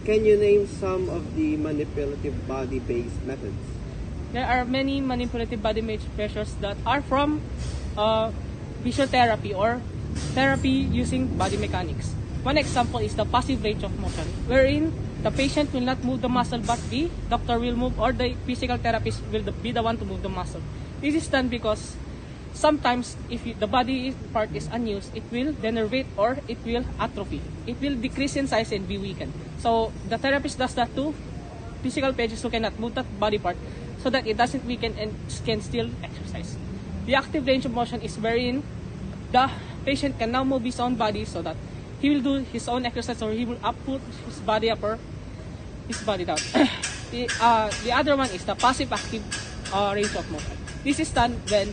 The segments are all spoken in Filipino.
Can you name some of the manipulative body-based methods? There are many manipulative body measures that are from physiotherapy or therapy using body mechanics. One example is the passive range of motion, wherein the patient will not move the muscle but the doctor will move, or the physical therapist will be the one to move the muscle. This is done because sometimes if the body part is unused, it will denervate or it will atrophy. It will decrease in size and be weakened. So the therapist does that to physical patients who cannot move that body part so that it doesn't weaken and can still exercise. The active range of motion is wherein the patient can now move his own body so that he will do his own exercise, or he will put his body up or his body down. The other one is the passive active range of motion. This is done when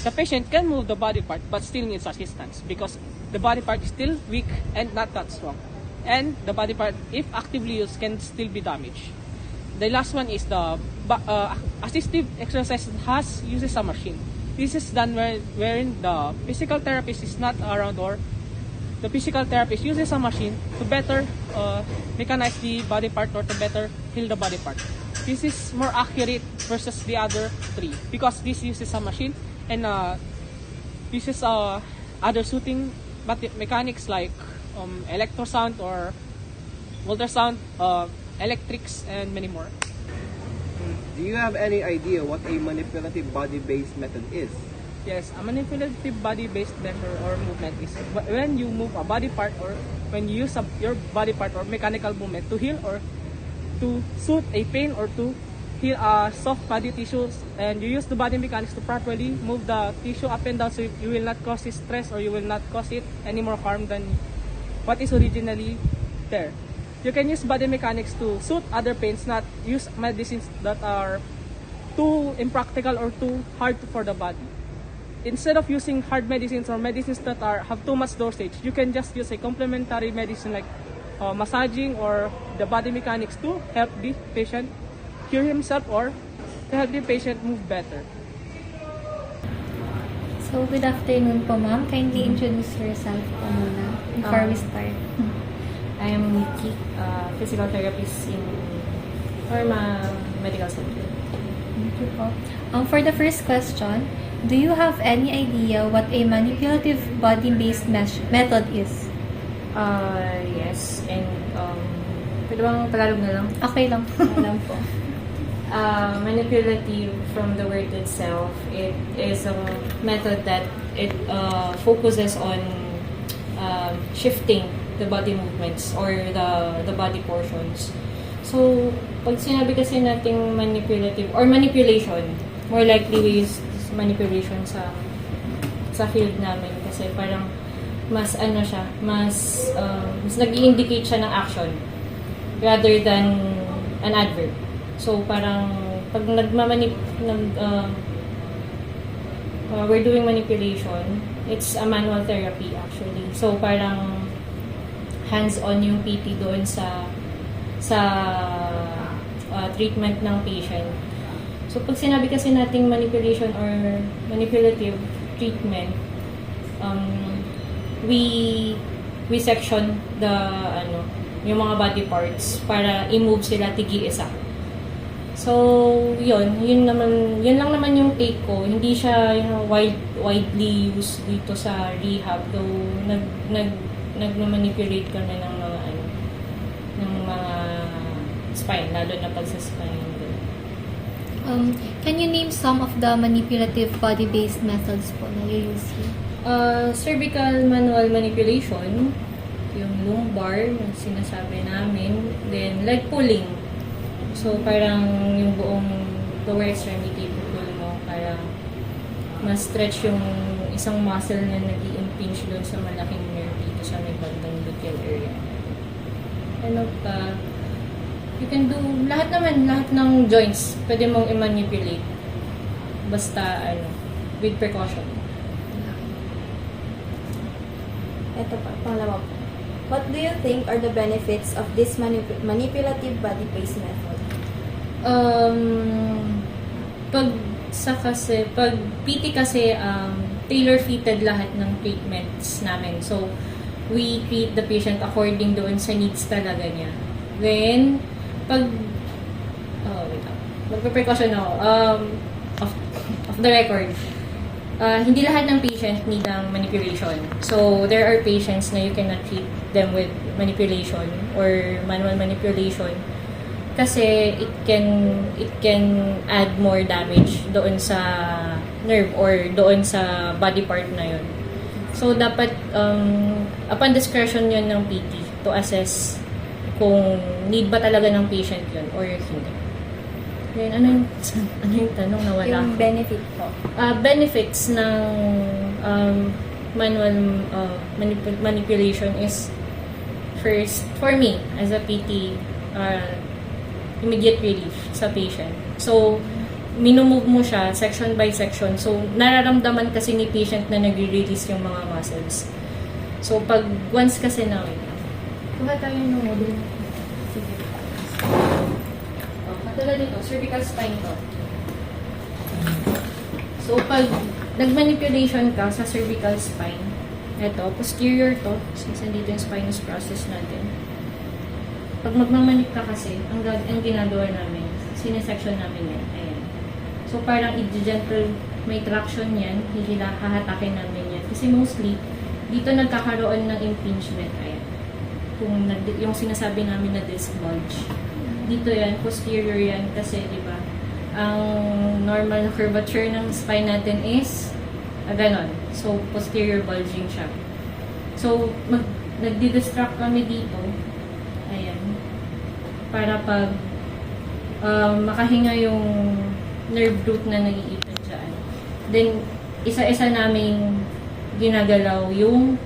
the patient can move the body part but still needs assistance because the body part is still weak and not that strong. And the body part, if actively used, can still be damaged. The last one is the assistive exercise uses a machine. This is done wherein the physical therapist is not around, or the physical therapist uses a machine to better mechanize the body part or to better heal the body part. This is more accurate versus the other three because this uses a machine, and this is other suiting mechanics like electrosound or ultrasound, electrics, and many more. Do you have any idea what a manipulative body-based method is? Yes, a manipulative body-based measure or movement is when you move a body part, or when you use your body part or mechanical movement to heal or to soothe a pain or to heal soft body tissues, and you use the body mechanics to properly move the tissue up and down so you will not cause it stress, or you will not cause it any more harm than what is originally there. You can use body mechanics to soothe other pains, not use medicines that are too impractical or too hard for the body. Instead of using hard medicines or medicines that have too much dosage, you can just use a complementary medicine like massaging or the body mechanics to help the patient cure himself or to help the patient move better. So, good afternoon po, ma'am. Kindly introduce yourself po muna before we start. I am Nikki, physical therapist in Orma Medical Center. Thank you po. For the first question, do you have any idea what a manipulative body-based method is? Yes, and pwede bang Tagalog na lang? Okay lang. Alam po. Manipulative, from the word itself, it is a method that it focuses on shifting the body movements or the body portions. So, pag sinabi kasi nating manipulative or manipulation, more likely we use manipulation sa field namin kasi parang mas ano siya, mas nag-i-indicate siya ng action rather than an adverb. So, parang pag we're doing manipulation, it's a manual therapy actually. So, parang hands-on yung PT doon sa treatment ng patient. So, pag sinabi kasi nating manipulation or manipulative treatment, we section yung mga body parts para i-move sila tigi-isa. So, yun lang naman yung take ko. Hindi siya widely used dito sa rehab, though nagma-manipulate kami ng mga spine, lalo na pag sa spine. Can you name some of the manipulative body-based methods po na you use here? Cervical manual manipulation, yung lumbar na sinasabi namin, then leg pulling. So, parang yung buong lower extremity pull mo para ma-stretch yung isang muscle na nag-i-impinge doon sa malaking nerve dito sa may bandang gluteal area. Ano pa? You can do lahat ng joints pwede mong i-manipulate basta with precaution. Ito pa, pangalawa po. What do you think are the benefits of this manipulative body-based method? Pag PT kasi tailor-fitted lahat ng treatments namin. So, we treat the patient according doon sa needs talaga niya. Then, wait lang. Magpe-precaution ako. Off the record. Hindi lahat ng patient need ng manipulation. So, there are patients na you cannot treat them with manipulation or manual manipulation kasi it can add more damage doon sa nerve or doon sa body part na yun. So, dapat upon discretion yun ng PT to assess kung need ba talaga ng patient yun or hindi. Then, ano yung tanong na wala? Yung benefit po. Benefits ng manual manipulation is first, for me, as a PT, immediate relief sa patient. So, minumove mo siya section by section. So, nararamdaman kasi ni patient na nagre-release yung mga muscles. So, pag once kasi na, kuha tayo ng model. Sige. Katulad nito, cervical spine to. So, pag nag-manipulation ka sa cervical spine, ito, posterior to, since nandito yung spinous process natin. Pag magmamanik ka kasi, ang ginagawa namin, sinesection namin yan. Ayan. So, parang i-gentle, may traction yan, hahatakin namin yan. Kasi mostly, dito nagkakaroon ng impingement. Ayan. Yung sinasabi namin na disc bulge. Dito yan, posterior yan kasi, di ba, ang normal curvature ng spine natin is ganon. So, posterior bulging siya. So, nagdi-distract kami dito. Ayan. Para pag makahinga yung nerve root na nag-iipon dyan. Then, isa-isa namin ginagalaw yung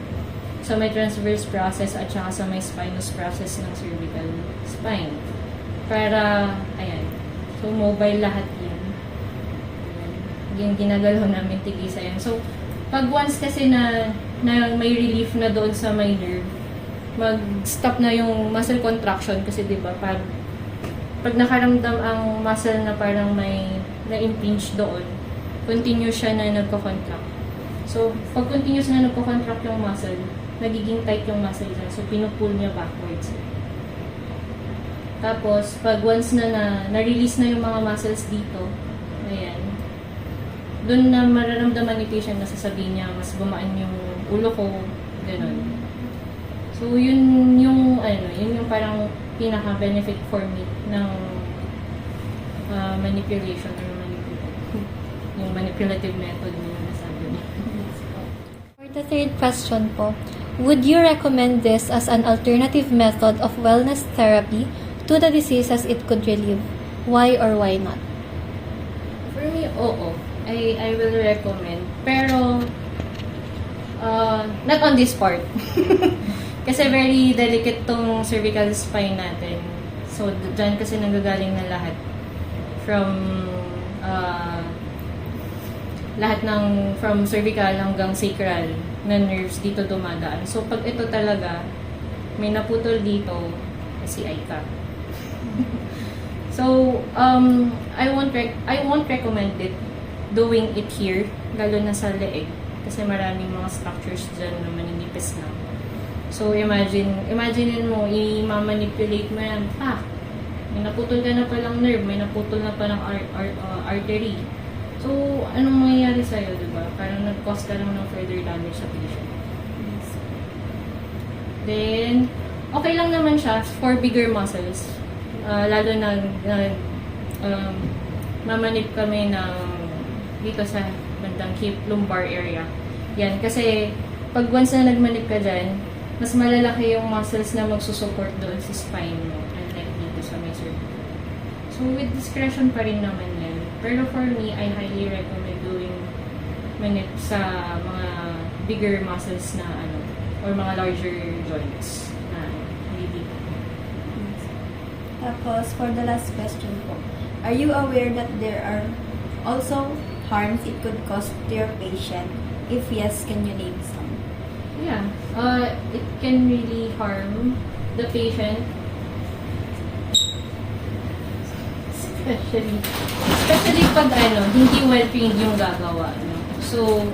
sa may transverse process at saka sa may spinous process ng cervical spine. Para, ayan. So, mobile lahat yan. Yung ginagalaw namin tigisa yan. So, pag once kasi na may relief na doon sa may nerve, mag-stop na yung muscle contraction kasi diba, pag nakaramdam ang muscle na parang may na-impinge doon, continuous siya na nagko-contract. So, pag continuous na nagko-contract yung muscle, nagiging tight yung muscle dyan. So, pinupull niya backwards. Tapos, pag once na-release na yung mga muscles dito, ayan, doon na mararamdaman ni patient na sasabihin niya, mas bumaan yung ulo ko, gano'n. So, yun yung parang pinaka-benefit for me ng manipulation or yung manipulative method na nasabi niya. For the third question po, would you recommend this as an alternative method of wellness therapy to the diseases it could relieve? Why or why not? For me, oo. I will recommend. Pero, not on this part. Kasi very delicate tong cervical spine natin. So, dyan kasi nanggagaling na lahat. From cervical hanggang sacral na nerves dito dumadaan. So, pag ito talaga, may naputol dito, kasi ay ka. So, I won't recommend it doing it here, lalo na sa leeg. Kasi maraming mga structures dyan na maninipis na. So, imaginein mo, i-manipulate mo yan, may naputol ka na palang nerve, may naputol na palang artery. So, anong mangyayari sa'yo, diba? Parang nag-cause ka lang ng further damage sa patient. Then, okay lang naman siya for bigger muscles. Lalo na mamanip kami ng dito sa bandang hip, lumbar area. Yan, kasi pag once na nagmanip ka dyan, mas malalaki yung muscles na magsusupport doon sa spine mo, unlike dito sa may cervical. So, with discretion pa rin naman yan. Pero for me, I highly recommend doing manip sa mga bigger muscles na or mga larger joints na hindi dito. Tapos, for the last question po, are you aware that there are also harms it could cause to your patient? If yes, can you name some? Yeah, it can really harm the patient, especially pag hindi well trained yung gagawa. No? So,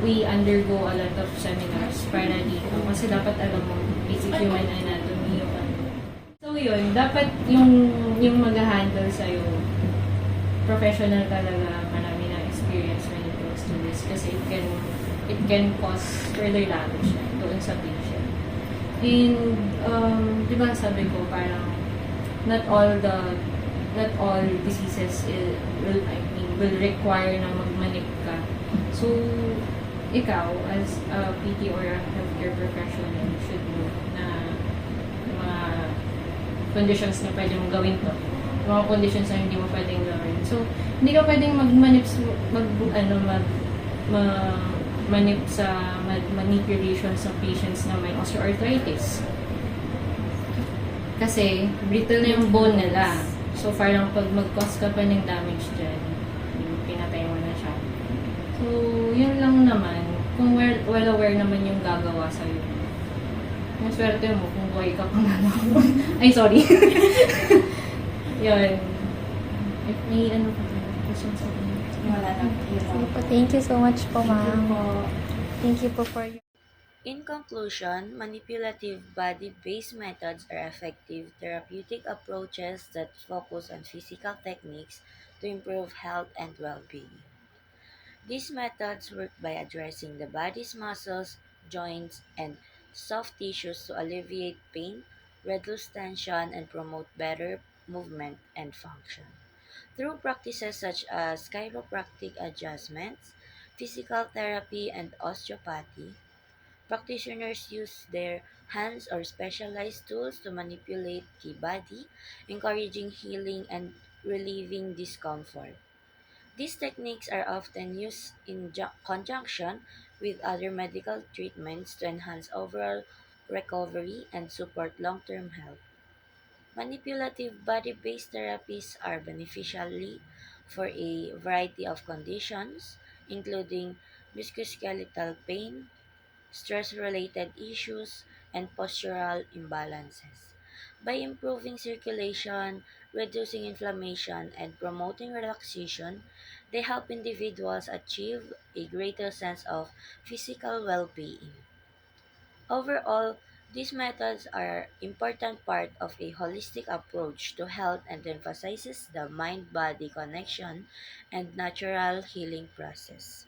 we undergo a lot of seminars para dito kasi dapat alam mo basic human anatomy yung ano. So yun, dapat yung mag-handle sa'yo, professional talaga, marami na experience when it comes to this kasi it can cause further damage na doon sa patient. And, di ba sabi ko, parang not all diseases will require na magmanip ka. So, ikaw, as a PT or a healthcare professional, should know na yung mga conditions na pwede mong gawin to. Yung mga conditions na hindi mo pwedeng gawin. So, hindi ka pwedeng manipulation sa patients na may osteoarthritis. Kasi, brittle na yung bone nila. So, parang pag mag-cause ka pa ng damage dyan, pinatay mo na siya. So, yun lang naman. Kung well aware naman yung gagawa sa'yo. Yung swerte mo kung buhay ka pa man ako. Ay, sorry. Yun. If may ano pa tayo, questions sa akin. Wala na. Sige po, thank you so much po, ma'am. Thank you po for your... In conclusion, manipulative body-based methods are effective therapeutic approaches that focus on physical techniques to improve health and well-being. These methods work by addressing the body's muscles, joints, and soft tissues to alleviate pain, reduce tension, and promote better movement and function. Through practices such as chiropractic adjustments, physical therapy, and osteopathy, practitioners use their hands or specialized tools to manipulate the body, encouraging healing and relieving discomfort. These techniques are often used in conjunction with other medical treatments to enhance overall recovery and support long term health. Manipulative body based therapies are beneficial for a variety of conditions, including musculoskeletal pain, stress related issues, and postural imbalances. By improving circulation, reducing inflammation, and promoting relaxation, they help individuals achieve a greater sense of physical well being. Overall, these methods are important part of a holistic approach to health and emphasizes the mind-body connection and natural healing process.